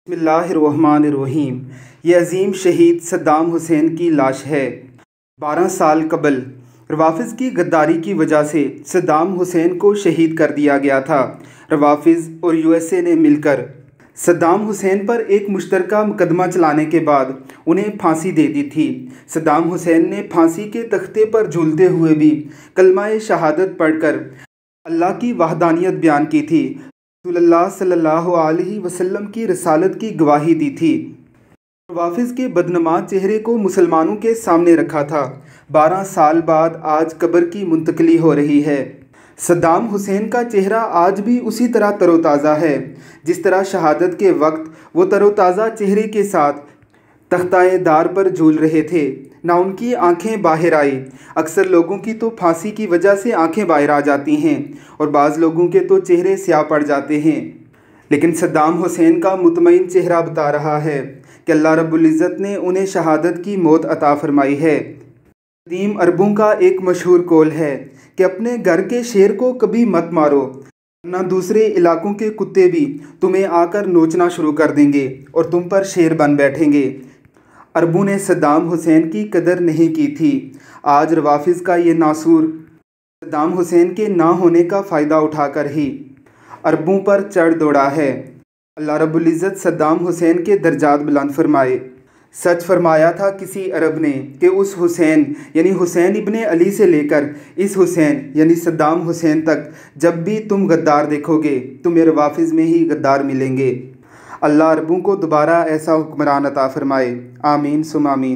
बिस्मिल्लाहिर्रहमानिर्रहीम। ये अजीम शहीद सद्दाम हुसैन की लाश है। 12 साल कबल रवाफिज़ की गद्दारी की वजह से सद्दाम हुसैन को शहीद कर दिया गया था। रवाफिज़ और यूएसए ने मिलकर सद्दाम हुसैन पर एक मुश्तरका मुकदमा चलाने के बाद उन्हें फांसी दे दी थी। सद्दाम हुसैन ने फांसी के तख्ते पर झूलते हुए भी कलमा-ए शहादत पढ़कर अल्लाह की वहदानियत बयान की थी, रसूलुल्लाह सल्लल्लाहु अलैहि वसल्लम की रसालत की गवाही दी थी। रवाफिज़ के बदनमा चेहरे को मुसलमानों के सामने रखा था। 12 साल बाद आज कब्र की मुंतकली हो रही है। सद्दाम हुसैन का चेहरा आज भी उसी तरह तरोताज़ा है जिस तरह शहादत के वक्त वो तरोताज़ा चेहरे के साथ तख्ताए दार पर झूल रहे थे। ना उनकी आंखें बाहर आई। अक्सर लोगों की तो फांसी की वजह से आंखें बाहर आ जाती हैं और बाज़ लोगों के तो चेहरे स्याह पड़ जाते हैं, लेकिन सद्दाम हुसैन का मुतमईन चेहरा बता रहा है कि अल्लाह रब्बुल इज़्ज़त ने उन्हें शहादत की मौत अता फरमाई है। कदीम अरबों का एक मशहूर कौल है कि अपने घर के शेर को कभी मत मारो, वरना दूसरे इलाकों के कुत्ते भी तुम्हें आकर नोचना शुरू कर देंगे और तुम पर शेर बन बैठेंगे। अरबों ने सद्दाम हुसैन की कदर नहीं की थी। आज रवाफिज़ का ये नासूर सद्दाम हुसैन के ना होने का फ़ायदा उठाकर ही अरबों पर चढ़ दौड़ा है। अल्लाह रब्बुल इज़्ज़त सद्दाम हुसैन के दर्जात बुलंद फरमाए। सच फरमाया था किसी अरब ने कि उस हुसैन यानी हुसैन इब्ने अली से लेकर इस हुसैन यानी सद्दाम हुसैन तक जब भी तुम गद्दार देखोगे तुम्हें रवाफिज़ में ही गद्दार मिलेंगे। अल्लाह अरबों को दोबारा ऐसा हुक्मरान अता फरमाए। आमीन सुम आमीन।